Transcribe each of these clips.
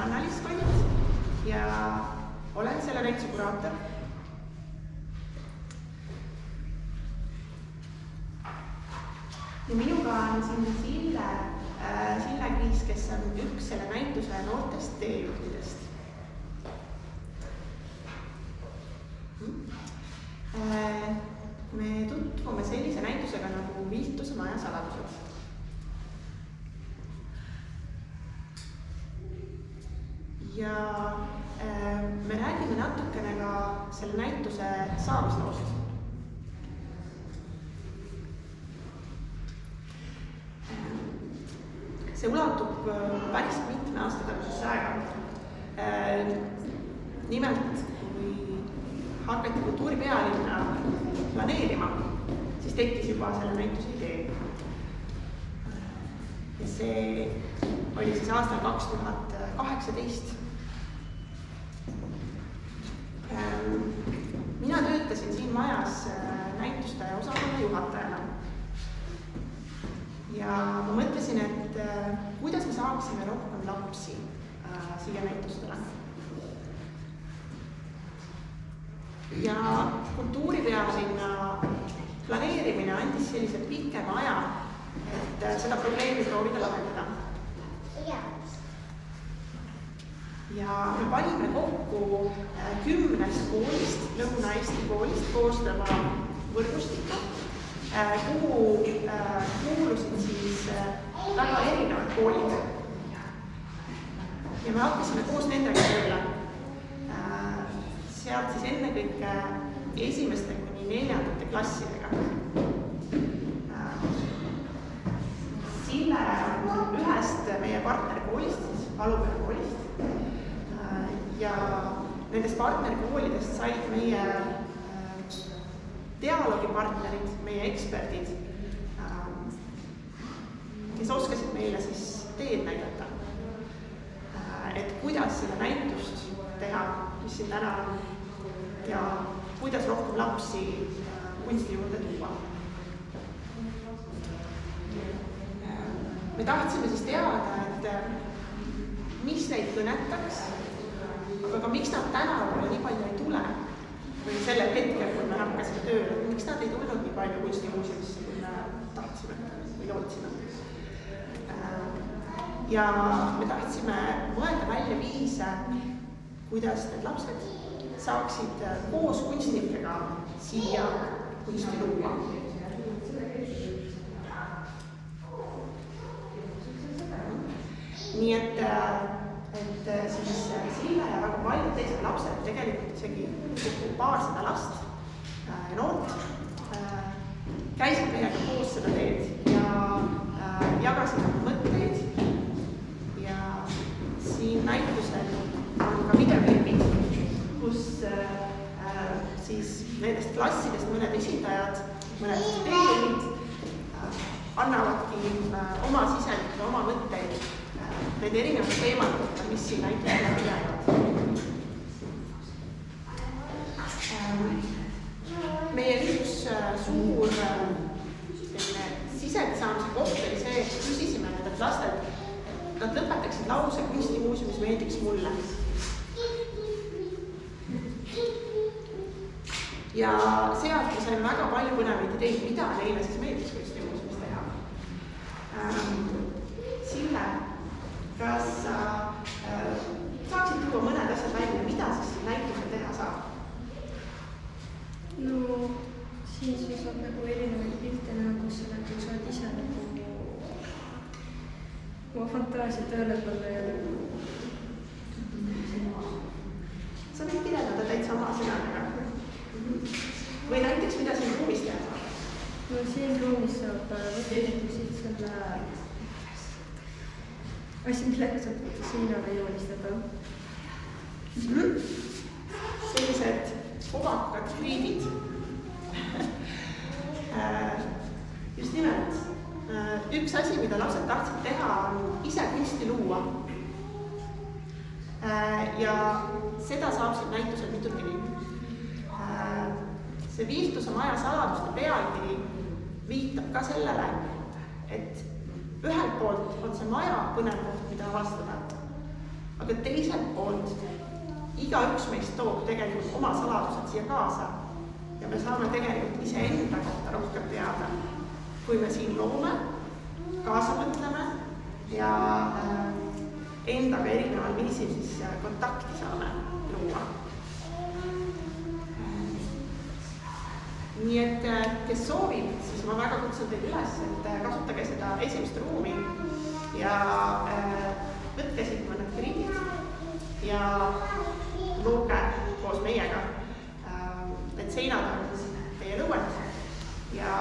Annaliis Kont ja olen selle näituse kuraator. Ja minuga on siin Sille Kriis, kes on üks selle näituse noortest teejuhtidest. Me tutvume sellise näitusega nagu Viltuse maja saladused. Ja me räägime natukene ka selle näituse saamisloost. See ulatub päris mitme aasta tagusesse aega. Nimelt, kui hakati kultuuripealinna planeerima, siis tekkis juba selle näituse idee. Ja see oli siis aastal 2018. Mina töötasin siin majas näituste osakonna juhatajana. Ja ma mõtlesin, et kuidas me saaksime rohkem lapsi siia näitustele. Ja kultuuripealinna planeerimine andis sellise pikema aja, et seda probleemi proovida lahendada. Ja me panime kokku 10 koolist, Lõuna-Eesti koolist koostava võrgustiku, kuhu kuulusid siis väga erinevad koolid. Ja me hakkasime koos nendega tööle. Sealt siis ennekõike esimeste kuni 4. klassidega. Sille on ühest meie partnerkoolist, siis Alupere koolist. Ja nendest partnerkoolidest said meie dialoogipartnerid, meie eksperdid, kes oskasid meile siis teed näidata, et kuidas seda näitust teha, mis siin täna on, ja kuidas rohkem lapsi kunsti juurde tuua. Me tahtsime siis teada, et mis neid kõnetaks, aga ka miks nad tänavale nii palju ei tule, või sellel hetkel, kui me hakkasime tööle, miks nad ei tulnud nii palju kunstimuuseumisse, kui me tahtsime või lootsime. Ja me tahtsime mõelda välja viise, kuidas need lapsed saaksid koos kunstnikega siia kunsti luua. Nii et siis Sille ja väga paljud teised lapsed, tegelikult isegi paarsada last ja noort, käisid meiega koos seda teed ja jagasid oma mõtteid. Ja siin näitusel on ka videoklipid, kus siis nendest klassidest mõned esindajad, mõned teejuhid annavadki oma sisendit ja oma mõtteid need erinevad teemad, mis siin näiteks läbi jäävad. Meie üks suur sisendi saamise koht oli see, et küsisime nendelt lastelt, nad lõpetaksid lause kunstimuuseumis meeldiks mulle. Ja sealt me saime väga palju põnevaid ideid, mida neile siis meeldis kunstimuuseumis teha. Sille, kas sa saaksid tuua mõned asjad välja, mida siis näitusel teha saab? No, siis saab nagu erinevaid pilte näha, kus sa nagu saad ise nagu oma fantaasia tööle panna ja sa võid kirjeldada täitsa oma sõnadega. Või näiteks, mida siin ruumis teha saab? No siin ruumis saab võttetusid selle asi, millega saab seinale joonistada. Sellised kobakad kriidid. Just nimelt. Üks asi, mida lapsed tahtsid teha, on ise kunsti luua. Ja seda saab siin näitusel mitutpidi. See Viltuse maja saladuste pealkiri viitab ka sellele, et ühelt poolt on see maja põnev koht, mida avastada, aga teiselt poolt igaüks meist toob tegelikult oma saladused siia kaasa ja me saame tegelikult iseenda kohta rohkem teada, kui me siin loome, kaasa mõtleme ja endaga erineval viisil siis kontakti saame luua. Nii et kes soovib, siis ma väga kutsun teid üles, et kasutage seda esimest ruumi ja võtke siit mõned kriidid ja looge koos meiega. Need seinad on teie lõued ja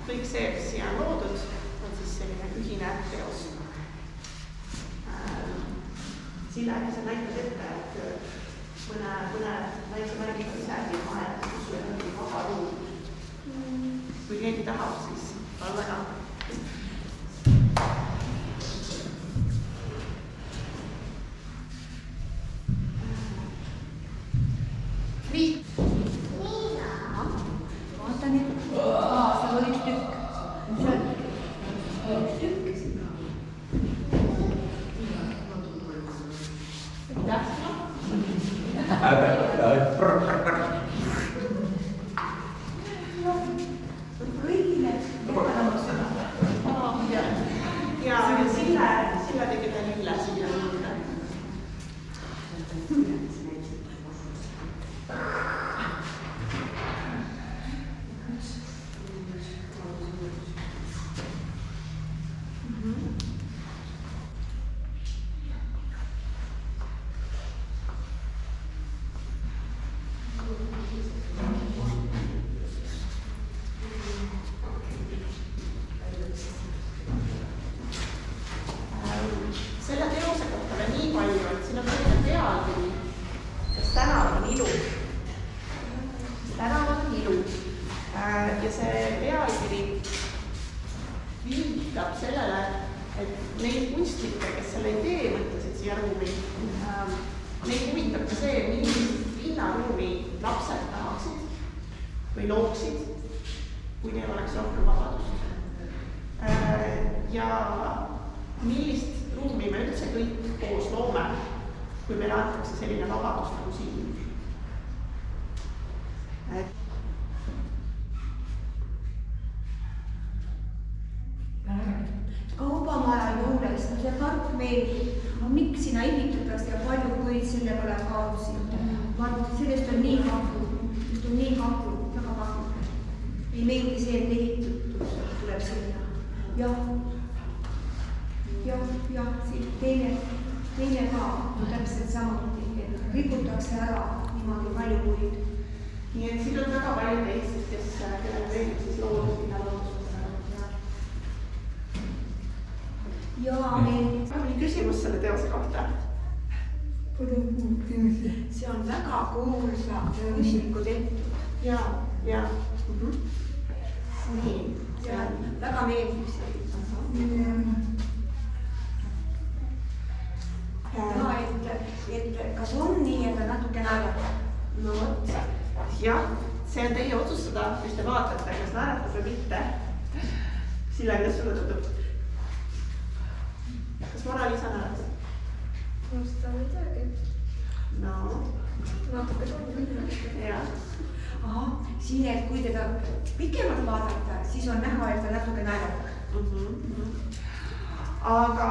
kõik see, mis siia on loodud, on siis selline ühine teos. Sille äkki sa näitad ette, et mõne väikse märgiga ise ilma ajad, kus sul on vaba ruum. Kui keegi tahab, siis on väga. Nii. Vaata nüüd. Seal oli üks tükk. Seal oli üks tükk. Ja sillä teketään lillä siia. Selle teose kohta veel nii palju, et siin on selline pealkiri, kas tänavad on ilus. Tänavad on ilus. Ja see pealkiri viitab sellele, et neid kunstnikke, kes selle idee mõtlesid siia ruumi, neid huvitab ka see, millist linnaruumi lapsed tahaksid või looksid, kui neil oleks rohkem vabadust. Ja millist ruumi me üldse kõik koos loome, kui meile antakse selline vabadus nagu siin. Kaubamaja juures, see park meeldib, aga miks sinna ehitatakse ja palju puid selle peale kaosid? Sellest on nii kahju, väga kahju. Ei meeldi see, et ehitatud tuleb sinna. Jah, teine ka täpselt samuti, et rikutakse ära niimoodi palju puid. Nii et siin on väga palju teisest, kellele meeldib siis loodus ja loodustusele. Jaa, meeldib. Oli küsimus selle teose kohta? See on väga kuulsa kunstniku tehtud. Jaa. Nii. Väga meeldib see. Et kas on nii, et on natuke naeratab? No vot. Jah, see on teie otsustada, mis te vaatate, kas naeratab või mitte. Sille, kuidas sulle tundub? Kas Mona-Liisa naeratab? No seda ei teagi. No. Natuke tundub. Jah. Aha, siin, et kui teda pikemalt vaadata, siis on näha, et ta natuke naeratab. Aga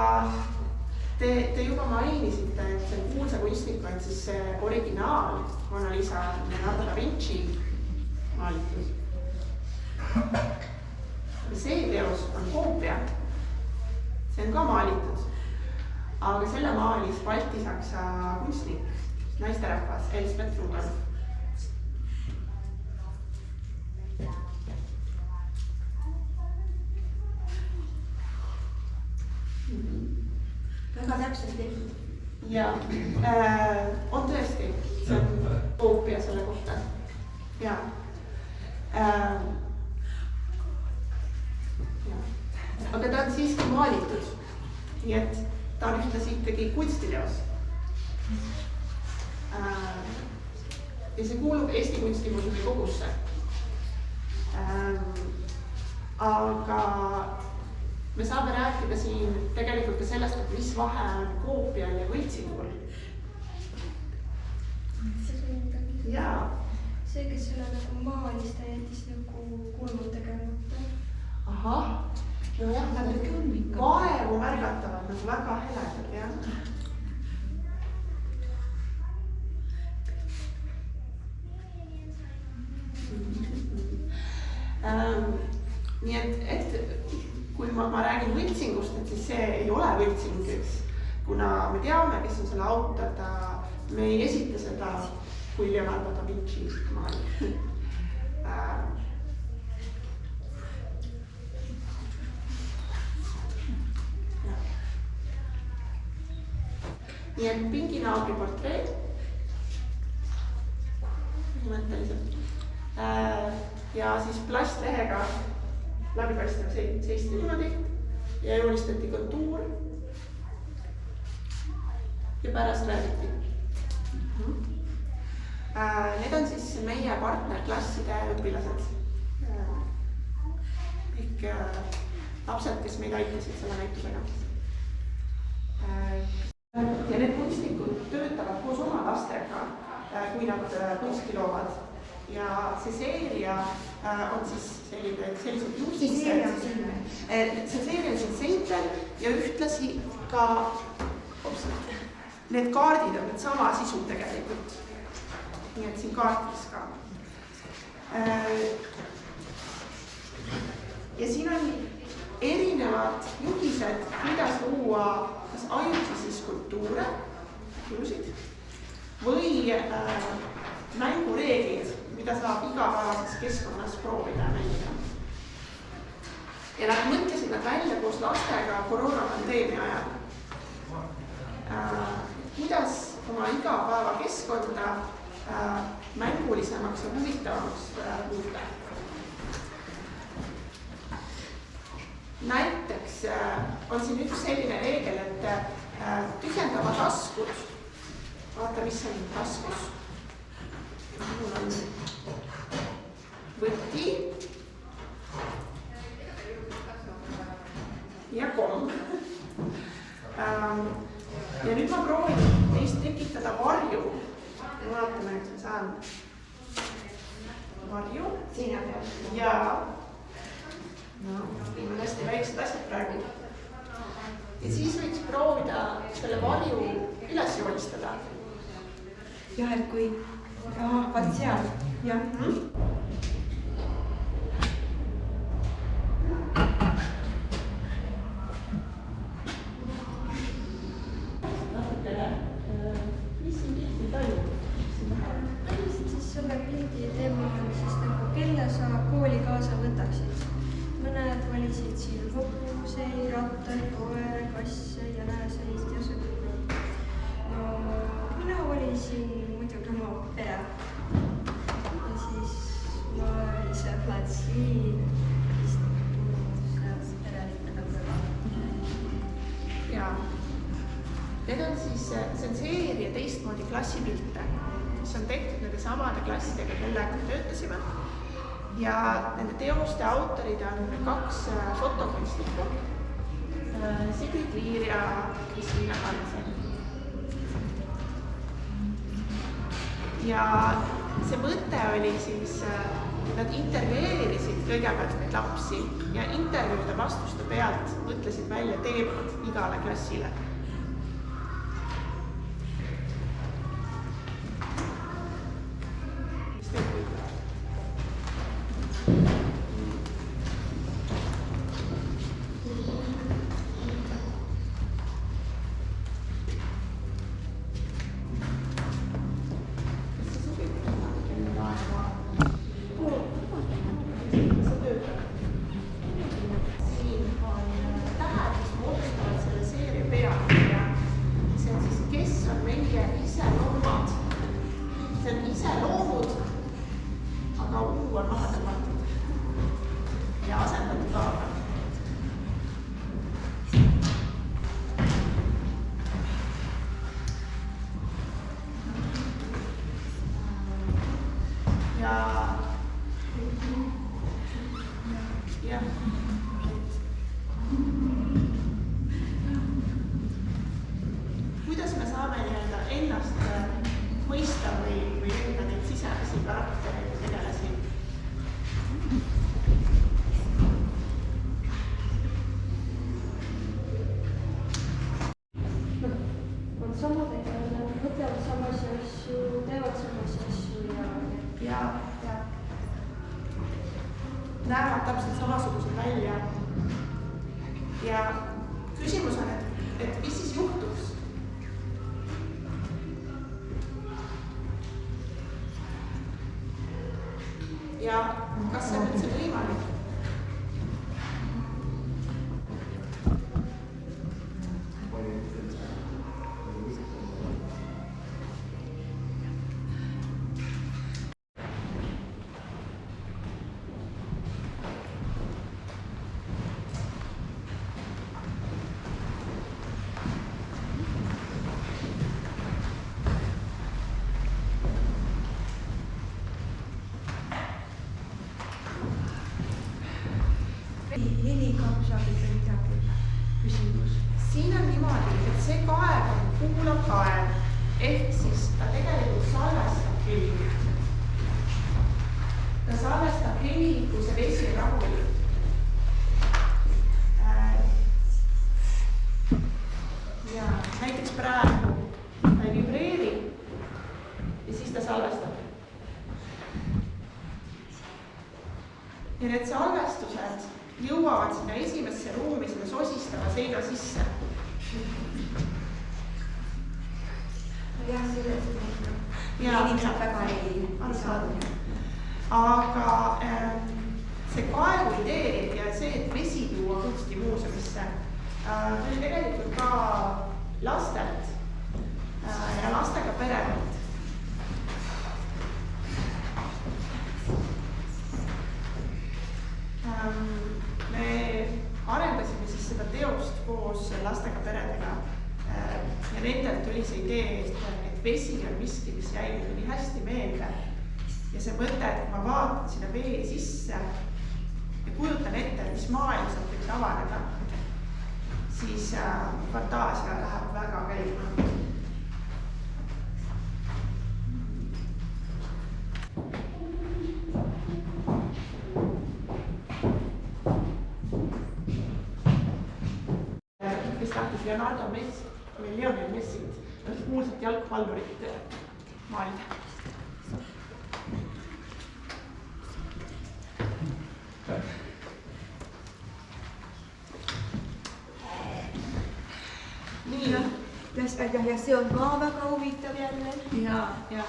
te juba mainisite, et see kuulsa kunstnik on siis see originaal Mona-Liisa Leonardo da Vinci maalitus. See teos on koopia. See on ka maalitud. Aga selle maalis baltisaksa kunstnik, naisterahvas Elsbeth Rudolf. Väga täpselt tehtud. Ja on tõesti, see on koopia selle kohta. Ja. Aga ta on siiski maalitud, nii et ta on ühtlasi ikkagi kunstiteos. Ja see kuulub Eesti Kunstimuuseumi kogusse. Aga me saame rääkida siin tegelikult ka sellest, et mis vahe on koopial ja võltsingul. Jaa. See, kes selle nagu maalis, ta jättis nagu kulmu tegemata. Ahah. No jah, nad vaevu märgatavad nagu väga heledad, jah. Nii et kui ma räägin võltsingust, et siis see ei ole võltsing, kuna me teame, kes on selle autor, me ei esita seda kui Leonardo da Vinci maali. Nii et pinginaabri portreed põhimõtteliselt ja siis plastlehega läbipaistev seisti niimoodi ja joonistati kontuur ja pärast räägiti. Need on siis meie partnerklasside õpilased ehk lapsed, kes meid aitasid selle näitusega. Ja need kunstnikud töötavad koos oma lastega, kui nad kunsti loovad. Ja see seeria on siis sellised juhised. See seeria on siin seintel ja ühtlasi ka need kaardid on need sama sisu tegelikult. Nii et siin kaartis ka. Ja siin on erinevad juhised, kuidas luua kas ajutisi skulptuure, ilusid, või mängureeglid, mida saab igapäevases keskkonnas proovida ja mängida. Ja nad mõtlesid nad välja koos lastega koroonapandeemia ajal. Kuidas oma igapäeva keskkonda mängulisemaks ja huvitavamaks muuta. Näiteks on siin üks selline reegel, et tühjendava taskud, vaata, mis on taskus. Mul on võti ja komm. Ja nüüd ma proovin neist tekitada varju. Vaatame, et ma saan varju. Seina peal. Ja no, on hästi väiksed asjad praegu. Ja siis võiks proovida selle varju üles joonistada. Jah, et kui vaat seal. Jah. Mis siin pildi toimub? Siis selle pildi teemal on siis nagu, kelle sa kooli kaasa võtaksid. Mõned valisid siin hobuseid, rattaid, koere, kasse, jäneseid ja sõpru. No mina valisin muidugi oma pere. Ja siis ma oli see platsiin, mis perelikega kõrval. Jaa. Need on siis, see on seeria teistmoodi klassipilte, mis on tehtud nende samade klassidega, kellega me töötasime. Ja nende teoste autorid on 2 fotokunstnikku, Sigrid Liir ja Kristina Hansen. Ja see mõte oli siis, nad intervjueerisid kõigepealt neid lapsi ja intervjuude vastuste pealt mõtlesid välja teemad igale klassile. Ja. ennast mõista või enda neid sisemisi karaktereid ja tegelasi. On samadega, nad mõtlevad samasi asju, teevad samasi asju ja näevad täpselt samasugused välja. Ja küsimus on, et mis siis juhtuks? Ja kas see on üldse võimalik? Helikapsaabil või midagi küsimus. Siin on niimoodi, et see kaev on kuulav kaev, ehk siis ta tegelikult salvestab heli. Ta salvestab heli, kui see vesi on rahulik. Ja näiteks praegu ta ei vibreeri ja siis ta salvestab. Ja need salvestused jõuavad sinna esimesse ruumi, sinna sosistava seina sisse. Jah, sellest inimesed väga ei saanud. Aga see kaevu idee ja see, et vesi tuua kunstimuuseumisse, tuli tegelikult ka lastelt ja lastega peredelt. Me arendasime siis seda teost koos lastega peredega ja nendelt tuli see idee, et vesi on miski, mis jäi mulle nii hästi meelde. Ja see mõte, et kui ma vaatan sinna vee sisse ja kujutan ette, mis maailm sealt võiks avaneda, siis fantaasia läheb väga käima. Kes tahtis Leonardo Messi või Lionel Messit, kuulsat jalgpallurit maalida. Nii. Ja see on ka väga huvitav jälle. Ja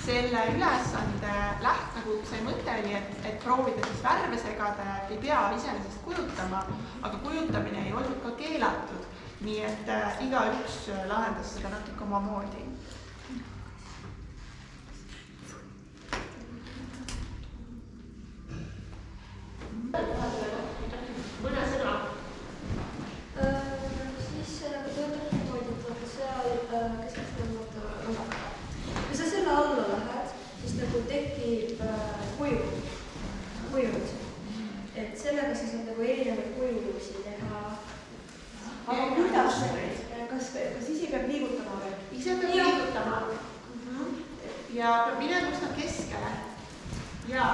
selle ülesande nagu see mõte oli, et proovida siis värve segada, ei pea iseenesest kujutama, aga kujutamine ei olnud ka keelatud. Nii et igaüks lahendas seda natuke omamoodi. Mõne sõna? Siis töötab seal, kes kui sa selle alla lähed, siis nagu tekib kujund. Et sellega sa saad nagu erinevaid kujundusi teha. Aga kuidas? Kas ise peab liigutama või? Ise peab liigutama. Ja peab minema just keskele. Ja.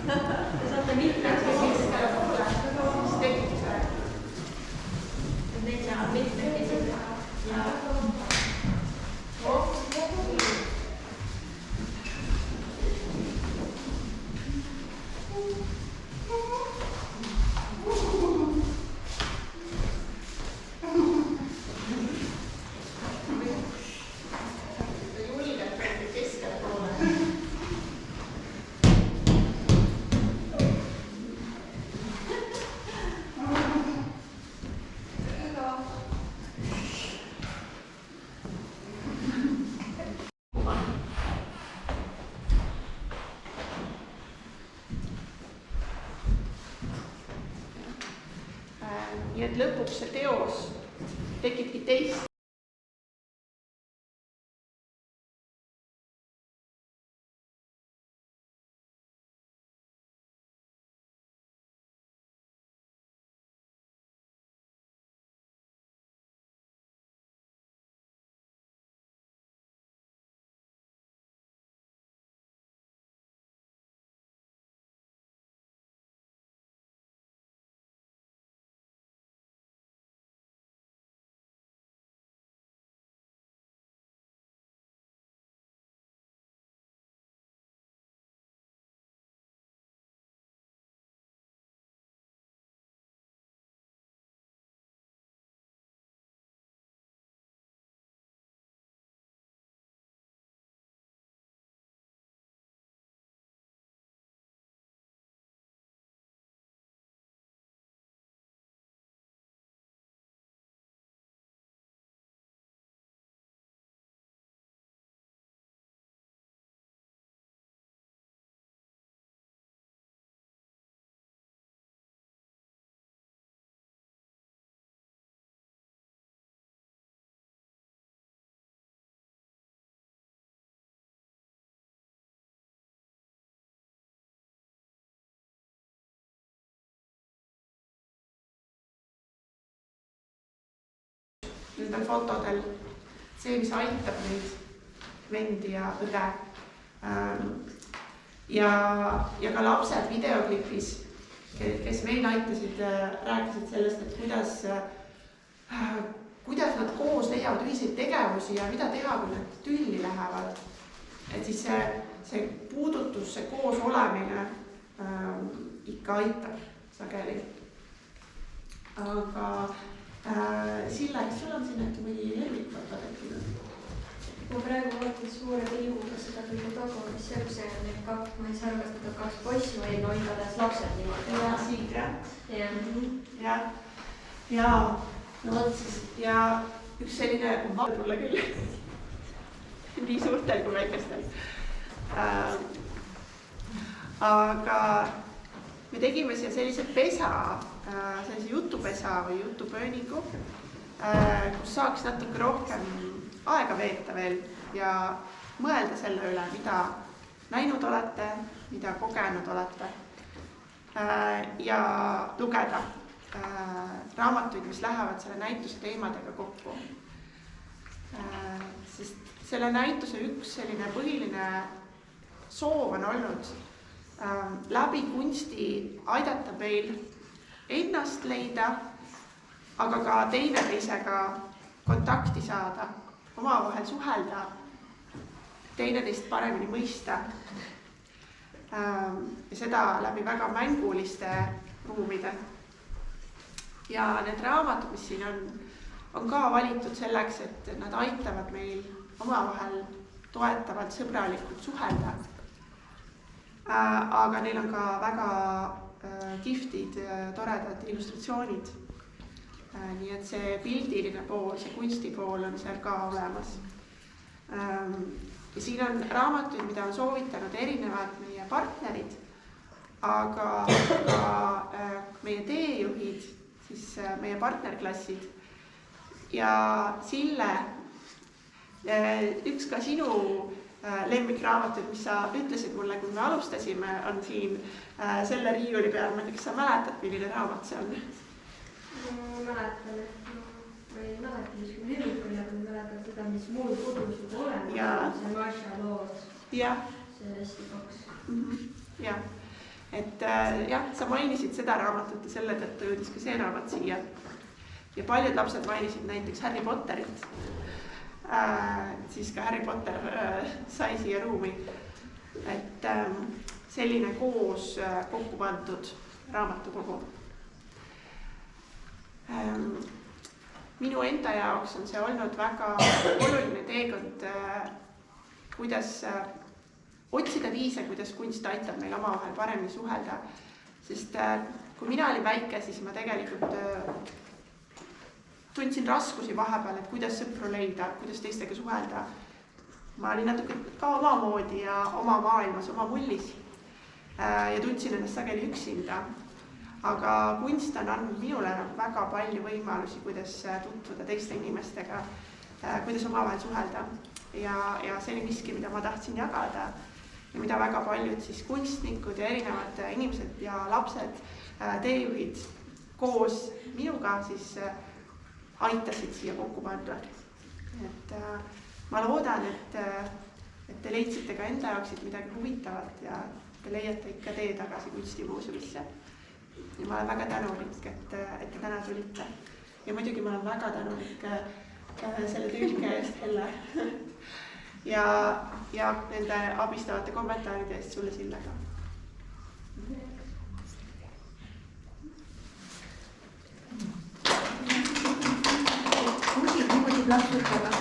Te saate mitme keskele poole, siis tekib see. Neid saab mitmekesi teha. Ja. Nii et lõpuks see teos tekibki teist. nendel fotodel see, mis aitab neid vendi ja õde. Ja ka lapsed videoklipis, kes meil aitasid, rääkisid sellest, et kuidas nad koos leiavad ühiseid tegevusi ja mida teha, kui nad tülli lähevad. Et siis see puudutus, see koos olemine ikka aitab sageli. Aga Sille, kas sul on siin äkki või lemmikfoto tekkinud? Ma praegu vaatan suure pilguga seda kõige taga, mis see on need kaks, ma ei saa arvestada 2 poissi, vaid no igatahes lapsed niimoodi. Ja siit, jah? Ja, no võt siis. Ja üks selline võib-olla küll. Nii suurtel kui väikestel. Aga me tegime siia sellise pesa, sellise jutupesa või jutupöönigu, kus saaks natuke rohkem aega veeta veel ja mõelda selle üle, mida näinud olete, mida kogenud olete ja lugeda raamatuid, mis lähevad selle näituse teemadega kokku. Sest selle näituse üks selline põhiline soov on olnud läbi kunsti aidata meil ennast leida, aga ka teineteisega kontakti saada, omavahel suhelda, teineteist paremini mõista. Ja seda läbi väga mänguliste ruumide. Ja need raamatud, mis siin on ka valitud selleks, et nad aitavad meil omavahel toetavalt, sõbralikult suhelda. Aga neil on ka väga kihvtid, toredad illustratsioonid. Nii et see pildiline pool, see kunsti pool on seal ka olemas. Ja siin on raamatuid, mida on soovitanud erinevad meie partnerid, aga ka meie teejuhid, siis meie partnerklassid. Ja Sille, üks ka sinu lemmikraamatud, mis sa ütlesid mulle, kui me alustasime, on siin selle riiuli peal. Ma ei tea, kas sa mäletad, milline raamat see on? Ma mäletan, et ma ei mäleta, mis kui lemmikul, aga ma mäletan seda, mis mul kodus juba olema. See Maša lood. See hästi kaks. Jah, et jah, sa mainisid seda raamatut ja selle tõttu jõudis ka see raamat siia. Ja paljud lapsed mainisid näiteks Harry Potterit. Siis ka Harry Potter sai siia ruumi. Et selline koos kokku pandud raamatukogu. Minu enda jaoks on see olnud väga oluline teekond, kuidas otsida viise, kuidas kunst aitab meil omavahel paremini suhelda. Sest kui mina olin väike, siis ma tegelikult tundsin raskusi vahepeal, et kuidas sõpru leida, kuidas teistega suhelda. Ma olin natuke ka omamoodi ja oma maailmas, oma mullis ja tundsin ennast sageli üksinda. Aga kunst on andnud minule väga palju võimalusi, kuidas tutvuda teiste inimestega, kuidas omavahel suhelda. Ja see oli miski, mida ma tahtsin jagada ja mida väga paljud siis kunstnikud ja erinevad inimesed ja lapsed, teejuhid koos minuga siis aitasid siia kokku panna. Et ma loodan, et te leidsite ka enda jaoks midagi huvitavat ja te leiate ikka tee tagasi kunstimuuseumisse. Ja ma olen väga tänulik, et te täna tulite. Ja muidugi ma olen väga tänulik selle tõlke eest, Helle. Ja nende abistavate kommentaaride eest sulle Sillega. Niimoodi plaksutada.